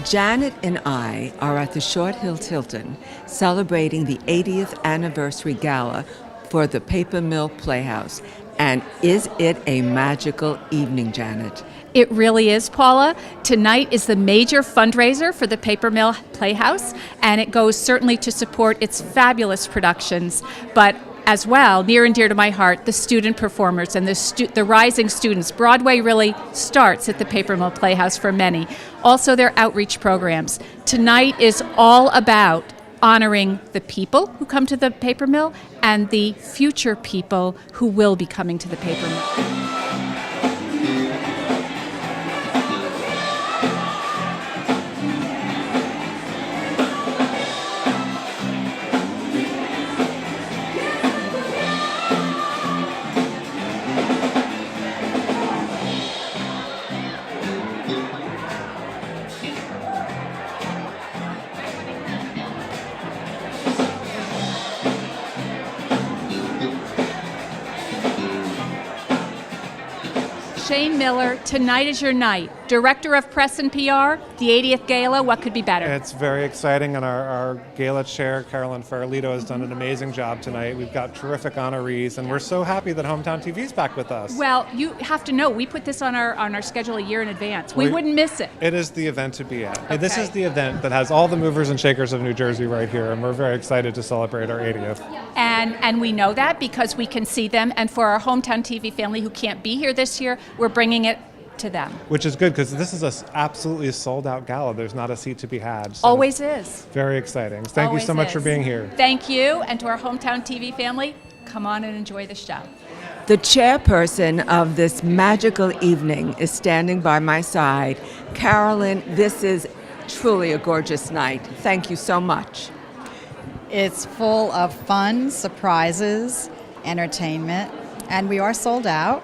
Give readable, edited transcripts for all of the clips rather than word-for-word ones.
Janet and I are at the Short Hills Hilton celebrating the 80th anniversary gala for the Paper Mill Playhouse. And is it a magical evening, Janet? It really is, Paula. Tonight is the major fundraiser for the Paper Mill Playhouse, and it goes certainly to support its fabulous productions, but as well, near and dear to my heart, the student performers and the rising students. Broadway really starts at the Paper Mill Playhouse for many. Also their outreach programs. Tonight is all about honoring the people who come to the Paper Mill and the future people who will be coming to the Paper Mill. Shane Miller, tonight is your night. Director of Press and PR, the 80th Gala, what could be better? It's very exciting, and our Gala chair, Carolyn Farolito, has done an amazing job tonight. We've got terrific honorees, and we're so happy that Hometown TV is back with us. Well, you have to know, we put this on our schedule a year in advance. We wouldn't miss it. It is the event to be at. Okay. This is the event that has all the movers and shakers of New Jersey right here, and we're very excited to celebrate our 80th. And we know that because we can see them, and for our Hometown TV family who can't be here this year, we're bringing it to them. Which is good, because this is an absolutely sold-out gala. There's not a seat to be had. So Always is. Very exciting. Thank you so much for being here. Thank you, and to our Hometown TV family, come on and enjoy the show. The chairperson of this magical evening is standing by my side. Carolyn, this is truly a gorgeous night. Thank you so much. It's full of fun, surprises, entertainment, and we are sold out,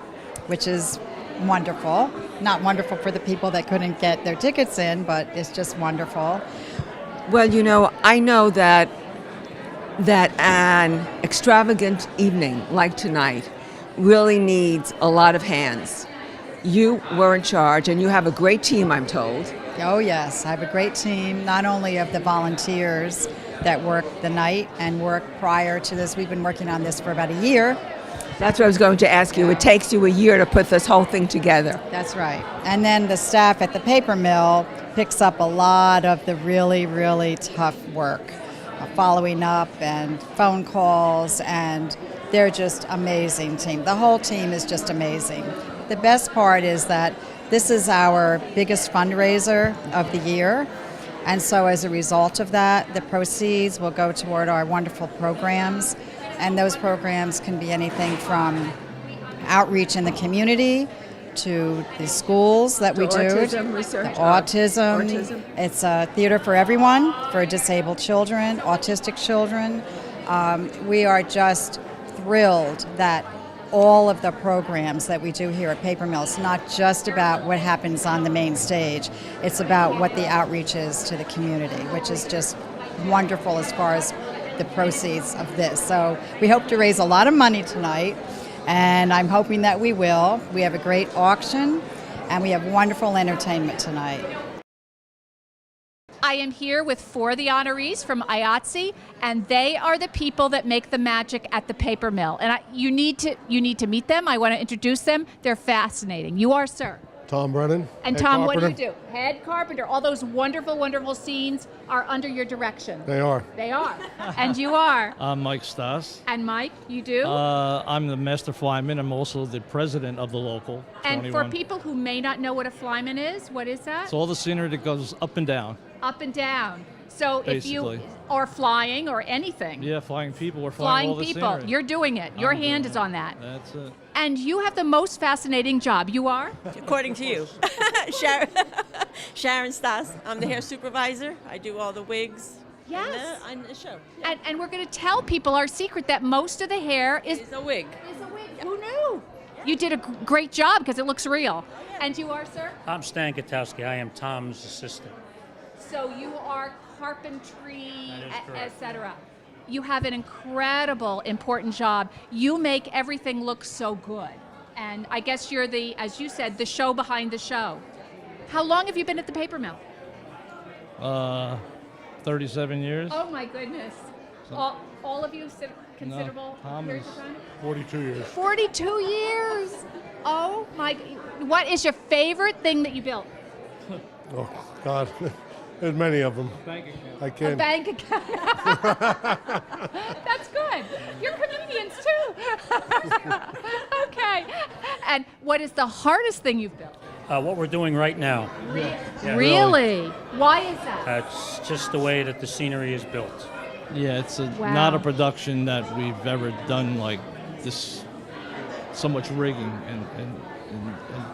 which is wonderful. Not wonderful for the people that couldn't get their tickets in, but it's just wonderful. Well, you know, I know that an extravagant evening like tonight really needs a lot of hands. You were in charge, and you have a great team, I'm told. Oh yes, I have a great team, not only of the volunteers that work the night and work prior to this. We've been working on this for about a year. That's what I was going to ask you. It takes you a year to put this whole thing together. That's right. And then the staff at the paper mill picks up a lot of the really, really tough work, following up and phone calls, and they're just amazing team. The whole team is just amazing. The best part is that this is our biggest fundraiser of the year. And so as a result of that, the proceeds will go toward our wonderful programs. And those programs can be anything from outreach in the community to the schools that we do. Autism research. Autism. It's a theater for everyone, for disabled children, autistic children. We are just thrilled that all of the programs that we do here at Paper Mill, it's not just about what happens on the main stage. It's about what the outreach is to the community, which is just wonderful as far as the proceeds of this. So we hope to raise a lot of money tonight, and I'm hoping that we will. We have a great auction, and we have wonderful entertainment tonight. I am here with 4 of the honorees from IATSE, and they are the people that make the magic at the Paper Mill. And you need to meet them. I want to introduce them. They're fascinating. You are, sir? Tom Brennan. And Tom, what do you do? Head carpenter. All those wonderful, wonderful scenes are under your direction. They are. They are. And you are? I'm Mike Stas. And Mike, you do? I'm the master flyman. I'm also the president of the local. And 21. for people who may not know what a flyman is, what is that? It's all the scenery that goes up and down. Up and down. So Basically. if you, or flying or anything. Yeah, flying people. We're flying all the people. scenery. You're doing it. Your hand is on that. That's it. And you have the most fascinating job. You are? According to you. Sharon Stas. I'm the hair supervisor. I do all the wigs. Yes. On the show. Yeah. And we're going to tell people our secret that most of the hair is It's a wig. Yeah. Who knew? You did a great job because it looks real. And you are, sir? I'm Stan Gutowski. I am Tom's assistant. So you are carpentry, That is correct. etc. You have an incredible, important job. You make everything look so good. And I guess you're the, as you said, the show behind the show. How long have you been at the paper mill? 37 years. Oh my goodness. All of you considerable Tom periods is of time? 42 years. 42 years. Oh my. What is your favorite thing that you built? Oh, God. There's many of them. Bank account. I A can't. bank account. That's good. You're comedians too. Okay. And what is the hardest thing you've built? What we're doing right now. Yeah, Really? Why is that? It's just the way that the scenery is built. Yeah, it's Wow. not a production that we've ever done like this. So much rigging and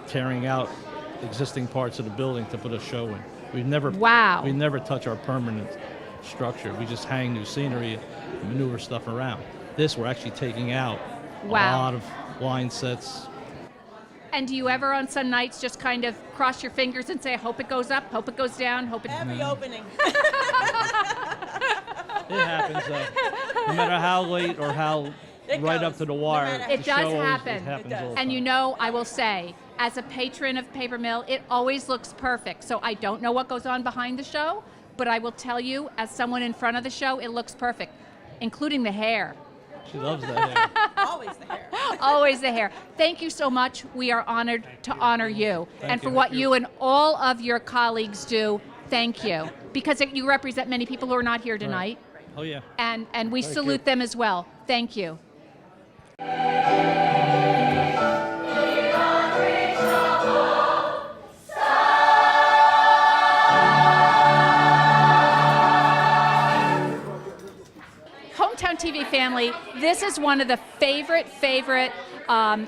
tearing out existing parts of the building to put a show in. We never touch our permanent structure. We just hang new scenery, maneuver stuff around. This we're actually taking out a lot of line sets. And do you ever on some nights just kind of cross your fingers and say, hope it goes up, hope it goes down, hope it... Every opening. It happens no matter how late or how right up to the wire. matter. It the does show always- happen. It happens It does. all the And you time. know, I will say, as a patron of Paper Mill, it always looks perfect. So I don't know what goes on behind the show, but I will tell you, as someone in front of the show, it looks perfect, including the hair. She loves that hair. Always the hair. Always the hair. Thank you so much. We are honored to honor you. Thank And for you. what you and all of your colleagues do, thank you. Because you represent many people who are not here tonight. Oh yeah. And we salute them as well. Thank you. Hometown TV family, this is one of the favorite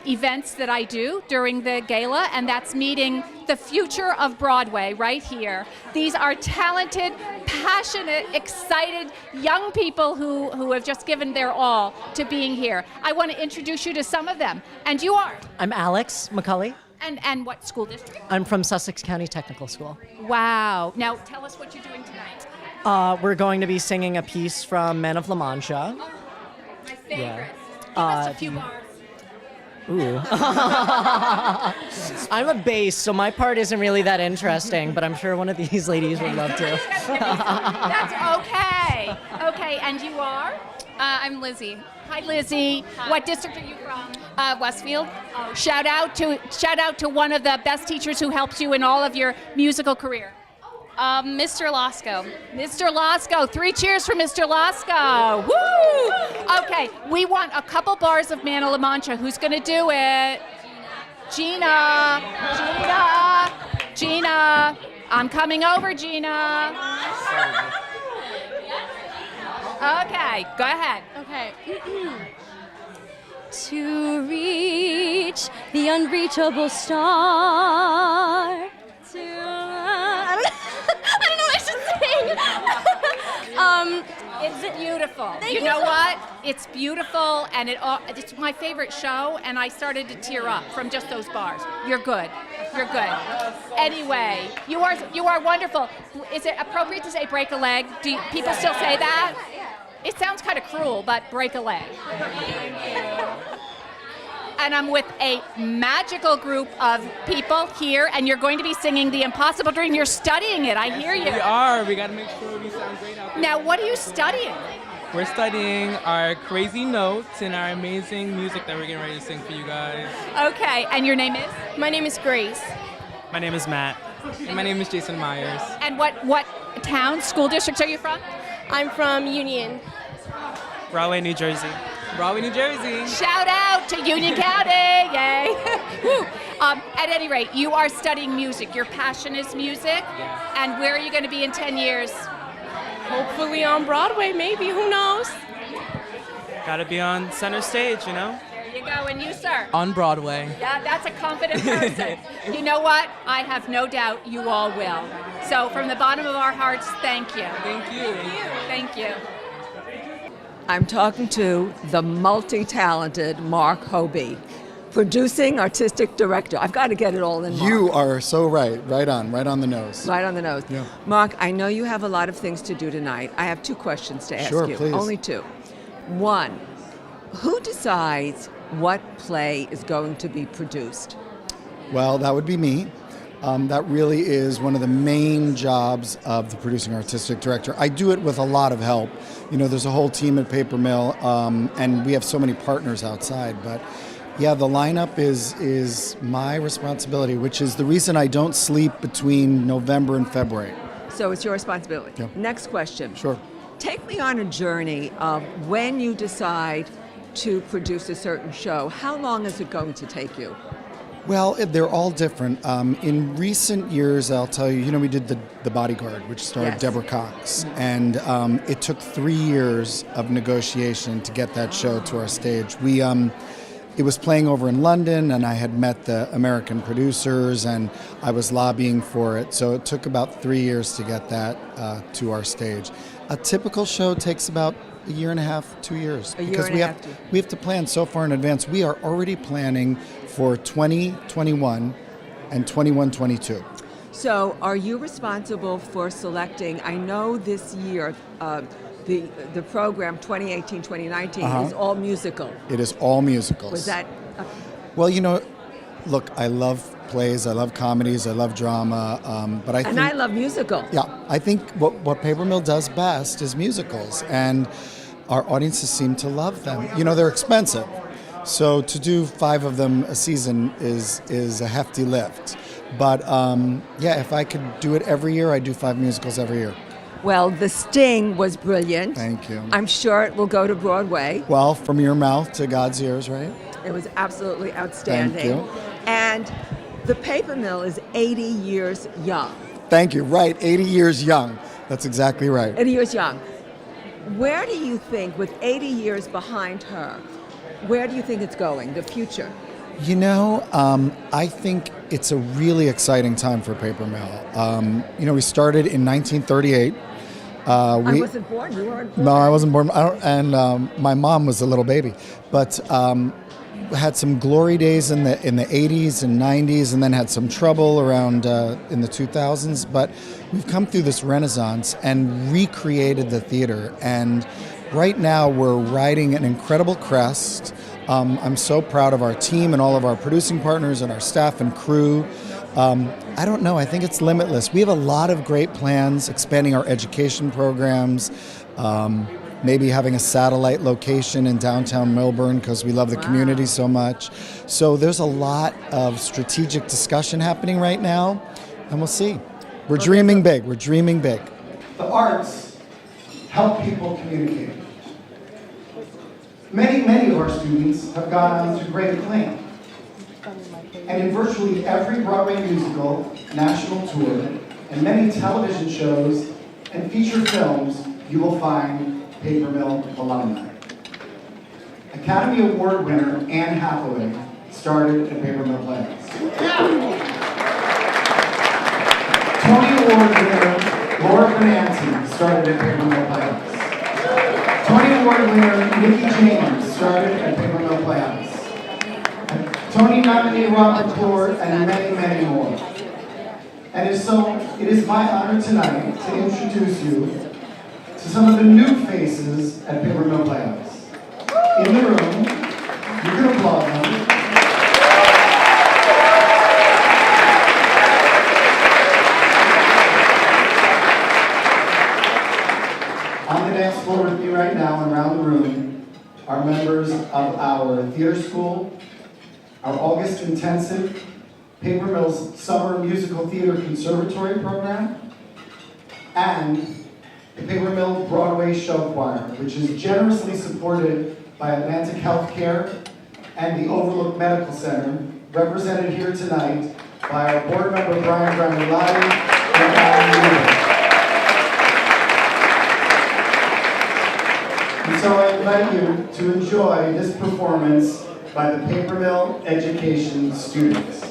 events that I do during the gala, and that's meeting the future of Broadway right here. These are talented, passionate, excited young people who have just given their all to being here. I want to introduce you to some of them, and you are. I'm Alex McCulley. And what school district? I'm from Sussex County Technical School. Wow. Now tell us what you're doing tonight. We're going to be singing a piece from Men of La Mancha. My favorite. Yeah. Give us a few bars. Ooh. I'm a bass, so my part isn't really that interesting, but I'm sure one of these ladies would love to. That's okay. Okay, and you are? I'm Lizzie. Hi, Lizzie. What district are you from? Westfield. Shout out to one of the best teachers who helps you in all of your musical career. Mr. Lasco. Mr. Lasco. 3 cheers for Mr. Lasco. Woo! Okay, we want a couple bars of Man of La Mancha. Who's going to do it? Gina. Gina. I'm coming over, Gina. Okay, go ahead. Okay. To reach the unreachable star. I don't know what I should sing. It's beautiful. Thank You you know so what? It's beautiful, and it's my favorite show, and I started to tear up from just those bars. You're good. You're good. Anyway, you are wonderful. Is it appropriate to say break a leg? Do people still say that? It sounds kind of cruel, but break a leg. And I'm with a magical group of people here, and you're going to be singing The Impossible Dream. You're studying it. I hear you. We are. We got to make sure we sound great out there. Now, what are you studying? We're studying our crazy notes and our amazing music that we're getting ready to sing for you guys. Okay, and your name is? My name is Grace. My name is Matt. And my name is Jason Myers. And what town, school districts are you from? I'm from Union. Rahway, New Jersey. Rahway, New Jersey. Shout out to Union County, yay! Woo. At any rate, you are studying music. Your passion is music. Yeah. And where are you going to be in 10 years? Hopefully on Broadway, maybe. Who knows? Got to be on center stage, you know? There you go. And you, sir? On Broadway. Yeah, that's a confident person. You know what? I have no doubt you all will. So from the bottom of our hearts, thank you. Thank you. Thank you. I'm talking to the multi-talented Mark Hobie, producing artistic director. I've got to get it all in, Mark. You are so right. Right on the nose. Right on the nose. Yeah. Mark, I know you have a lot of things to do tonight. I have 2 questions to ask Sure, you. please. Only 2. 1, who decides what play is going to be produced? Well, that would be me. That really is one of the main jobs of the producing artistic director. I do it with a lot of help. You know, there's a whole team at Paper Mill, and we have so many partners outside. But yeah, the lineup is my responsibility, which is the reason I don't sleep between November and February. So it's your responsibility. Yeah. Next question. Sure. Take me on a journey of when you decide to produce a certain show. How long is it going to take you? Well, they're all different. In recent years, I'll tell you, we did The Bodyguard, which starred Yes. Deborah Cox. And it took 3 years of negotiation to get that show to our stage. It was playing over in London, and I had met the American producers, and I was lobbying for it. So it took about 3 years to get that to our stage. A typical show takes about a year and a half, 2 years. Because we have to plan so far in advance. We are already planning for 2021 and 21-22. So are you responsible for selecting, I know this year, the program 2018-2019 is all musical. It is all musicals. Was that... Well, look, I love plays, I love comedies, I love drama, but I think... And I love musical. Yeah, I think what Paper Mill does best is musicals, and our audiences seem to love them. They're expensive, so to do 5 of them a season is a hefty lift. But yeah, if I could do it every year, I'd do 5 musicals every year. Well, The Sting was brilliant. Thank you. I'm sure it will go to Broadway. Well, from your mouth to God's ears, right? It was absolutely outstanding. Thank you. And the Paper Mill is 80 years young. Thank you. Right, 80 years young. That's exactly right. 80 years young. Where do you think, with 80 years behind her, where do you think it's going, the future? I think it's a really exciting time for Paper Mill. We started in 1938. I wasn't born. You weren't born. No, I wasn't born. And my mom was a little baby. But had some glory days in the 80s and 90s, and then had some trouble around in the 2000s. But we've come through this renaissance and recreated the theater. And right now we're riding an incredible crest. I'm so proud of our team and all of our producing partners and our staff and crew. I don't know, I think it's limitless. We have a lot of great plans, expanding our education programs, maybe having a satellite location in downtown Melbourne because we love the community so much. So there's a lot of strategic discussion happening right now, and we'll see. We're dreaming big. We're dreaming big. The arts help people communicate. Many of our students have gone on to great acclaim. And in virtually every Broadway musical, national tour, and many television shows and feature films, you will find Paper Mill alumni. Academy Award winner Anne Hathaway started at Paper Mill Playhouse. Tony Award winner Laura Benanti started at Paper Mill Playhouse. Tony Award winner Nikki James started at Paper Mill Playhouse. Tony nominee Robert Clore, and many more. And it is my honor tonight to introduce you to some of the new faces at Paper Mill Playhouse. In the room, you can applaud them. On the dance floor with me right now and around the room are members of our theater school, our August Intensive, Paper Mill's Summer Musical Theater Conservatory program, and the Paper Mill Broadway Show Choir, which is generously supported by Atlantic Healthcare and the Overlook Medical Center, represented here tonight by our board member Brian Granulati and Alan Lewis. And so I invite you to enjoy this performance by the Paper Mill Education students.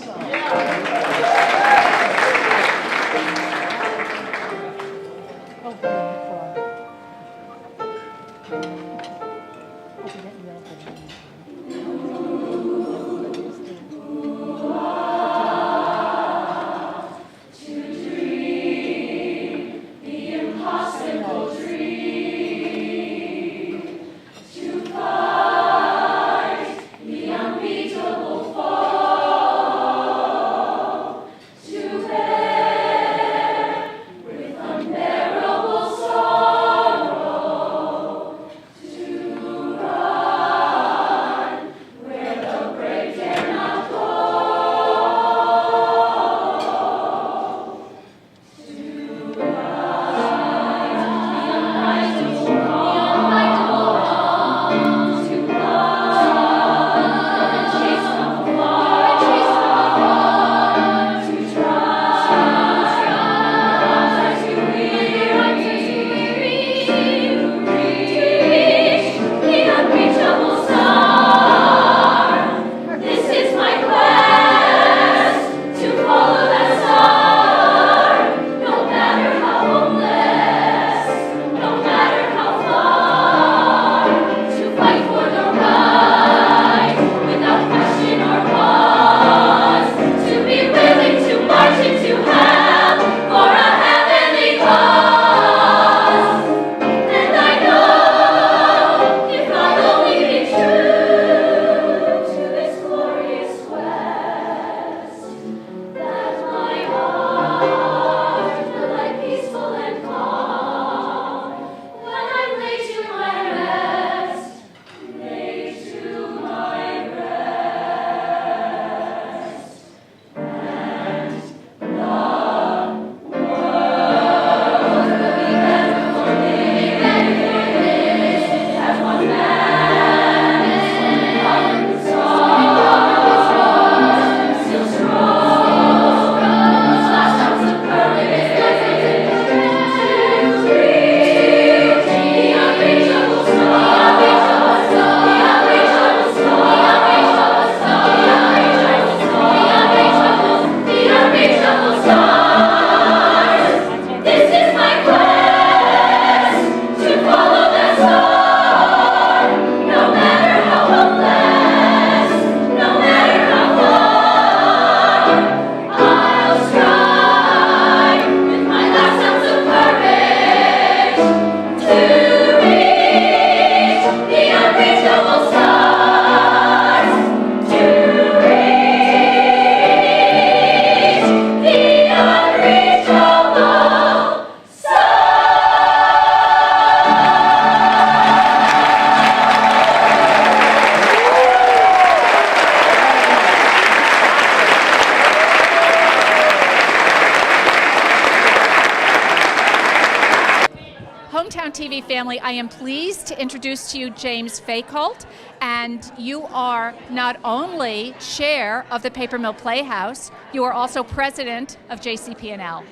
HTTV family, I am pleased to introduce to you James Fakult, and you are not only chair of the Paper Mill Playhouse, you are also president of JCP&L.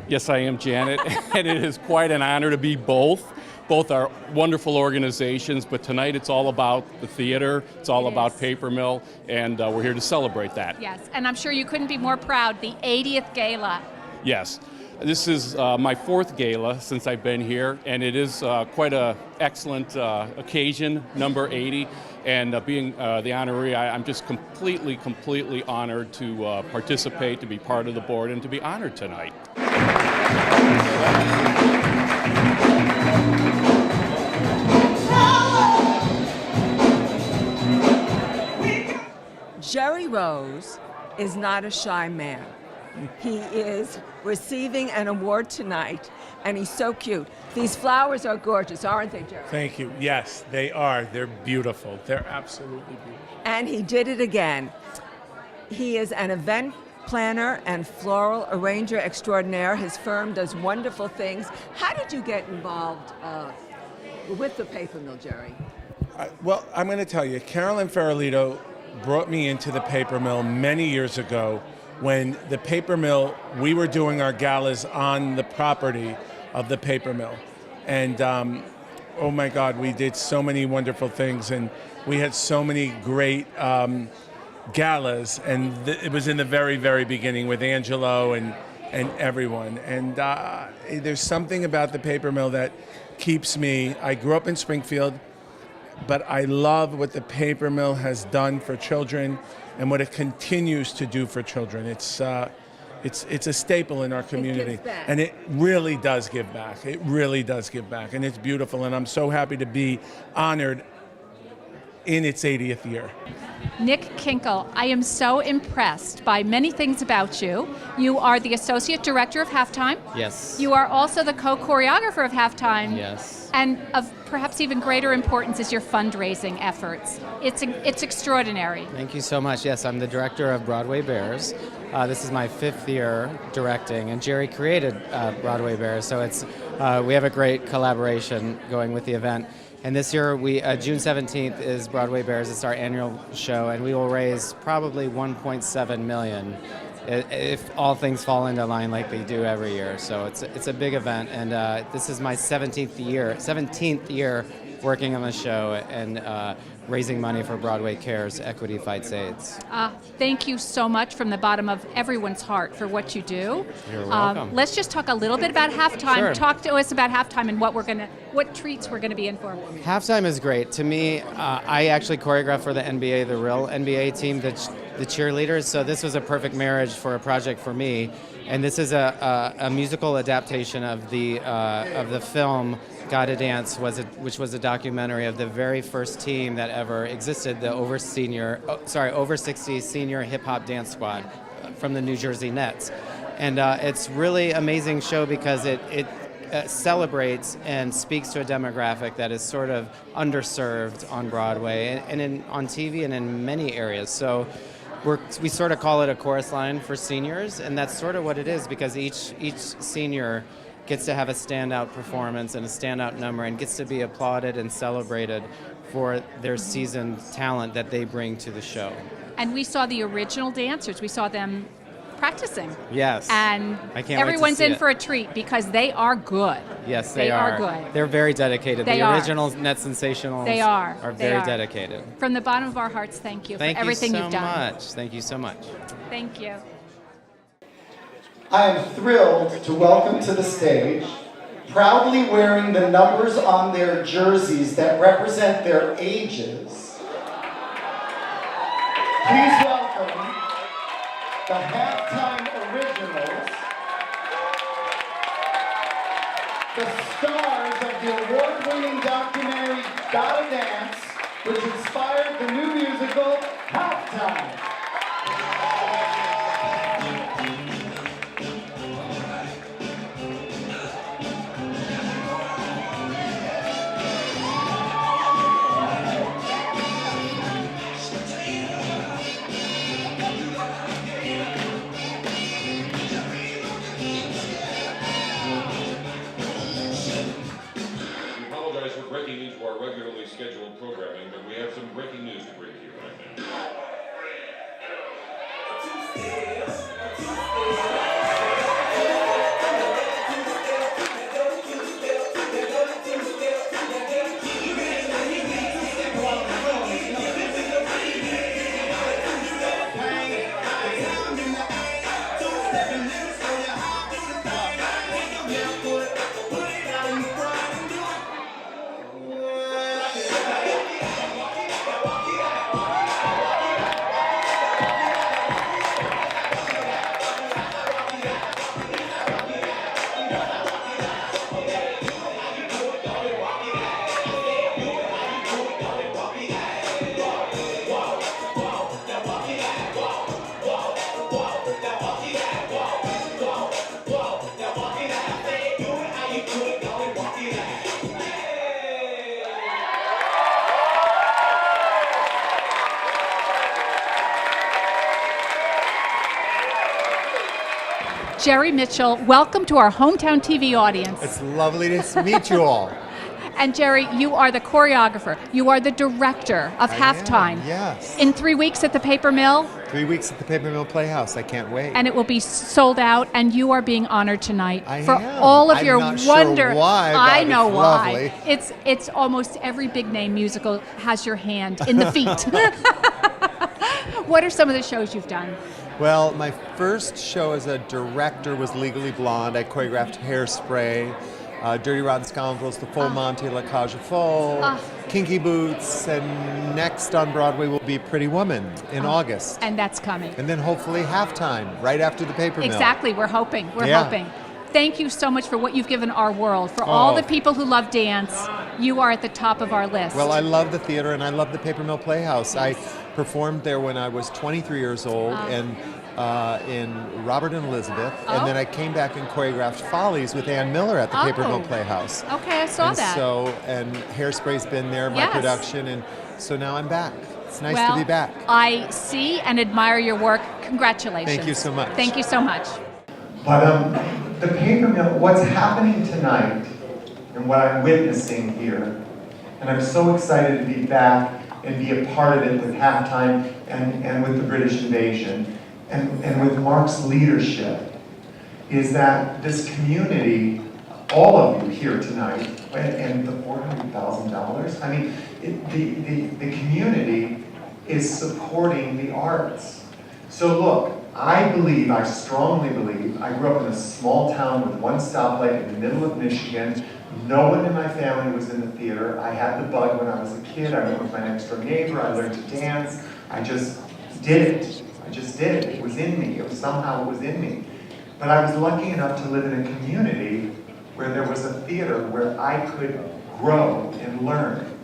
Yes, I am, Janet, and it is quite an honor to be both. Both are wonderful organizations, but tonight it's all about the theater, it's all about Paper Mill, and we're here to celebrate that. Yes, and I'm sure you couldn't be more proud, the 80th Gala. Yes. This is my fourth gala since I've been here, and it is quite an excellent occasion, number 80, and being the honoree, I'm just completely honored to participate, to be part of the board, and to be honored tonight. Jerry Rose is not a shy man. He is receiving an award tonight, and he's so cute. These flowers are gorgeous, aren't they, Jerry? Thank you. Yes, they are. They're beautiful. They're absolutely beautiful. And he did it again. He is an event planner and floral arranger extraordinaire. His firm does wonderful things. How did you get involved with the Paper Mill, Jerry? Well, I'm going to tell you, Carolyn Farolito brought me into the Paper Mill many years ago when the Paper Mill, we were doing our galas on the property of the Paper Mill. And oh my God, we did so many wonderful things, and we had so many great galas, and it was in the very beginning with Angelo and everyone. And there's something about the Paper Mill that keeps me, I grew up in Springfield, but I love what the Paper Mill has done for children and what it continues to do for children. It's a staple in our community, and it really does give back. It really does give back, and it's beautiful, and I'm so happy to be honored in its 80th year. Nick Kenkel, I am so impressed by many things about you. You are the Associate Director of Halftime. Yes. You are also the co-choreographer of Halftime. Yes. And of perhaps even greater importance is your fundraising efforts. It's extraordinary. Thank you so much. Yes, I'm the director of Broadway Bears. This is my 5th year directing, and Jerry created Broadway Bears, so we have a great collaboration going with the event. And this year, June 17th is Broadway Bears. It's our annual show, and we will raise probably $1.7 million if all things fall into line like they do every year. So it's a big event, and this is my 17th year working on the show and raising money for Broadway Cares Equity Fights AIDS. Thank you so much from the bottom of everyone's heart for what you do. You're welcome. Let's just talk a little bit about Halftime. Sure. Talk to us about Halftime and what treats we're gonna be in for. Halftime is great. To me, I actually choreograph for the NBA, the real NBA team, the cheerleaders. So this was a perfect marriage for a project for me. And this is a musical adaptation of the film Gotta Dance, which was a documentary of the very first team that ever existed, the over 60 senior hip hop dance squad from the New Jersey Nets. And it's really amazing show because it celebrates and speaks to a demographic that is sort of underserved on Broadway and on TV and in many areas. So we sort of call it a chorus line for seniors, and that's sort of what it is, because each senior gets to have a standout performance and a standout number and gets to be applauded and celebrated for their seasoned talent that they bring to the show. And we saw the original dancers. We saw them practicing. Yes. And I can't everyone's wait to see in it. for a treat because they are good. Yes, they are good. They're very dedicated. They the are. original Net Sensationals They are very dedicated. From the bottom of our hearts, thank you for everything you've done. Thank you so much. Thank you. I am thrilled to welcome to the stage, proudly wearing the numbers on their jerseys that represent their ages. Please welcome the Halftime Originals, the stars of the award-winning documentary Gotta Dance, which inspired the new musical Halftime. Jerry Mitchell, welcome to our hometown TV audience. It's lovely to meet you all. And Jerry, you are the choreographer. You are the director of Halftime. Yes. In 3 weeks at the Paper Mill. 3 weeks at the Paper Mill Playhouse. I can't wait. And it will be sold out, and you are being honored tonight for am. all of I'm your not wonder. Sure why, but I know it's why. Lovely. It's almost every big name musical has your hand in the feet. What are some of the shows you've done? Well, my first show as a director was Legally Blonde. I choreographed Hairspray, Dirty Rotten Scoundrels, The Full Monty, La Cage aux Folles, Kinky Boots, and next on Broadway will be Pretty Woman in August. And that's coming. And then hopefully Halftime, right after the Paper Mill. Exactly, we're hoping. We're hoping. Thank you so much for what you've given our world. For all the people who love dance, you are at the top of our list. Well, I love the theater and I love the Paper Mill Playhouse. I performed there when I was 23 years old and in Robert and Elizabeth, and then I came back and choreographed Follies with Ann Miller at the Paper Mill Playhouse. Okay, I saw that. And Hairspray's been there, my production, and so now I'm back. It's nice to be back. I see and admire your work. Congratulations. Thank you so much. Thank you so much. But the Paper Mill, what's happening tonight and what I'm witnessing here, and I'm so excited to be back and be a part of it with Halftime and with the British Invasion and with Mark's leadership, is that this community, all of you here tonight, and the $400,000, I mean, the community is supporting the arts. So look, I strongly believe, I grew up in a small town with one stoplight in the middle of Michigan. No one in my family was in the theater. I had the bug when I was a kid. I went with my next door neighbor. I learned to dance. I just did it. It was in me. Somehow it was in me. But I was lucky enough to live in a community where there was a theater where I could grow and learn.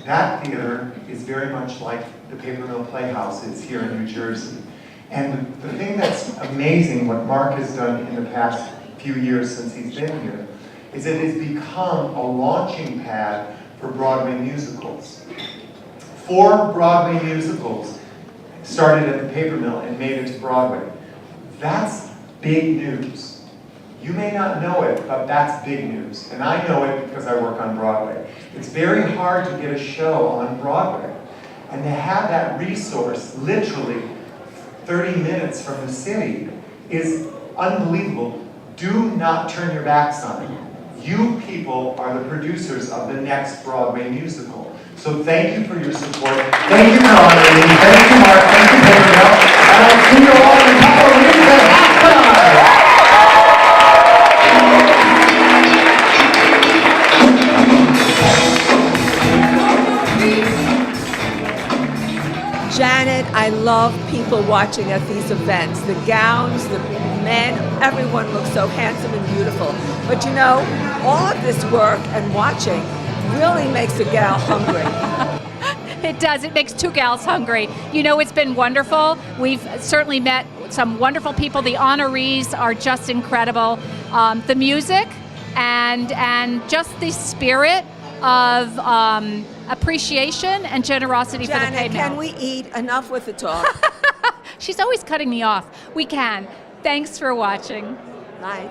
That theater is very much like the Paper Mill Playhouse is here in New Jersey. And the thing that's amazing, what Mark has done in the past few years since he's been here, is it has become a launching pad for Broadway musicals. 4 Broadway musicals started at the Paper Mill and made it to Broadway. That's big news. You may not know it, but that's big news. And I know it because I work on Broadway. It's very hard to get a show on Broadway. And to have that resource, literally 30 minutes from the city, is unbelievable. Do not turn your backs on it. You people are the producers of the next Broadway musical. So thank you for your support. Thank you for honoring me. Thank you, Mark. Thank you, Paper Mill. And I'll see you all in a couple of weeks at Halftime. Janet, I love people watching at these events. The gowns, the men, everyone looks so handsome and beautiful. But you know, all of this work and watching really makes a gal hungry. It does. It makes 2 gals hungry. You know, it's been wonderful. We've certainly met some wonderful people. The honorees are just incredible. The music and just the spirit of appreciation and generosity Janet, for the Paper Mill. can we eat? Enough with the talk. She's always cutting me off. We can. Thanks for watching. Night.